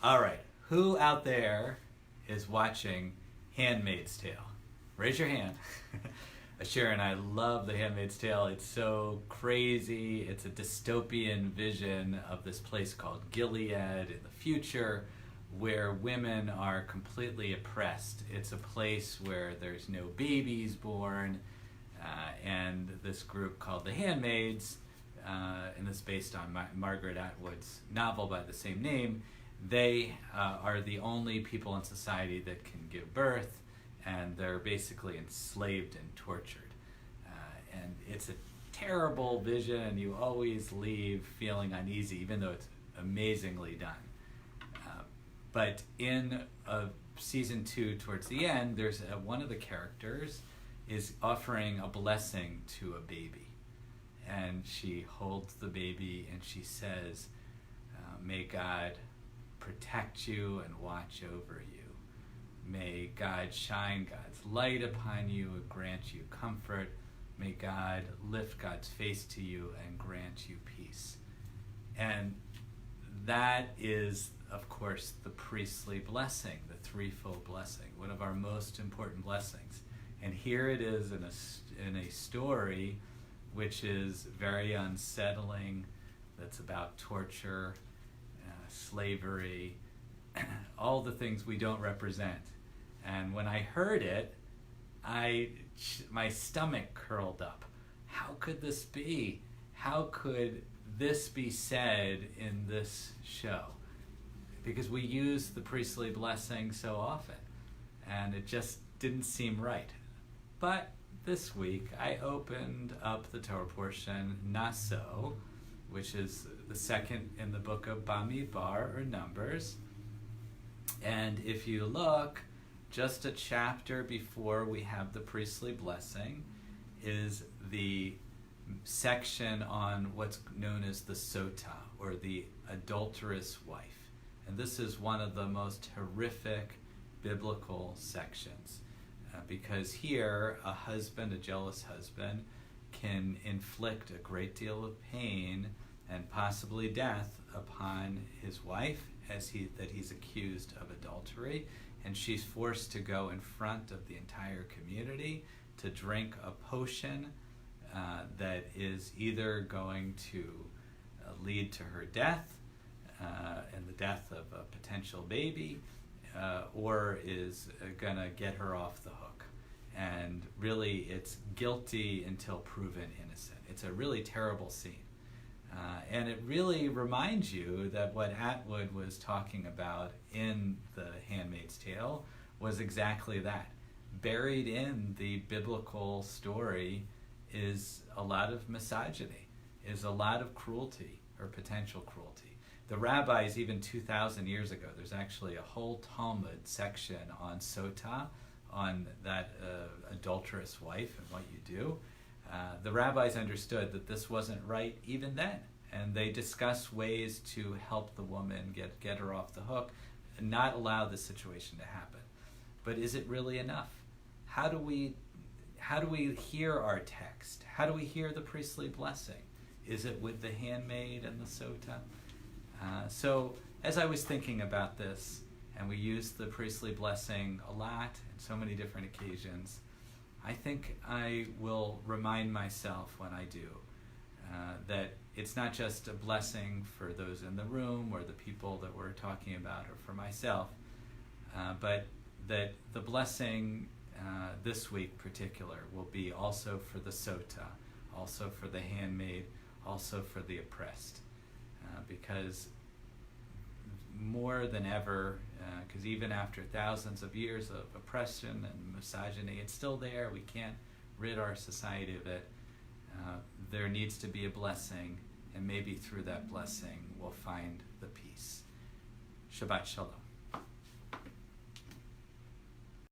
All right, who out there is watching Handmaid's Tale? Raise your hand. Sharon, I love The Handmaid's Tale. It's so crazy. It's a dystopian vision of this place called Gilead in the future where women are completely oppressed. It's a place where there's no babies born, and this group called the Handmaids, and this is based on Margaret Atwood's novel by the same name. They are the only people in society that can give birth, and they're basically enslaved and tortured. And it's a terrible vision, and you always leave feeling uneasy, even though it's amazingly done. But in season 2, towards the end, there's one of the characters is offering a blessing to a baby. And she holds the baby and she says, may God protect you and watch over you. May God shine God's light upon you and grant you comfort. May God lift God's face to you and grant you peace. And that is, of course, the priestly blessing, the threefold blessing, one of our most important blessings. And here it is in a story which is very unsettling, that's about torture, slavery, all the things we don't represent. And when I heard it, my stomach curled up. How could this be? How could this be said in this show? Because we use the priestly blessing so often, and it just didn't seem right. But this week, I opened up the Torah portion, Naso, which is the second in the book of Bamidbar, or Numbers. And if you look, just a chapter before we have the priestly blessing is the section on what's known as the sota, or the adulterous wife. And this is one of the most horrific biblical sections, because here a jealous husband, can inflict a great deal of pain and possibly death upon his wife that he's accused of adultery, and she's forced to go in front of the entire community to drink a potion that is either going to lead to her death and the death of a potential baby, or is going to get her off the hook. And really, it's guilty until proven innocent. It's a really terrible scene. And it really reminds you that what Atwood was talking about in The Handmaid's Tale was exactly that. Buried in the biblical story is a lot of misogyny, is a lot of cruelty or potential cruelty. The rabbis, even 2,000 years ago, there's actually a whole Talmud section on sota, on that adulterous wife and what you do. The rabbis understood that this wasn't right even then, and they discuss ways to help the woman get her off the hook and not allow this situation to happen. But is it really enough? How do we hear our text? How do we hear the priestly blessing? Is it with the handmaid and the sota? So as I was thinking about this, and we use the priestly blessing a lot in so many different occasions, I think I will remind myself when I do that it's not just a blessing for those in the room or the people that we're talking about, or for myself, but that the blessing this week particular will be also for the sota, also for the handmaid, also for the oppressed. Because more than ever, because even after thousands of years of oppression and misogyny, it's still there. We can't rid our society of it. There needs to be a blessing, and maybe through that blessing we'll find the peace. Shabbat Shalom.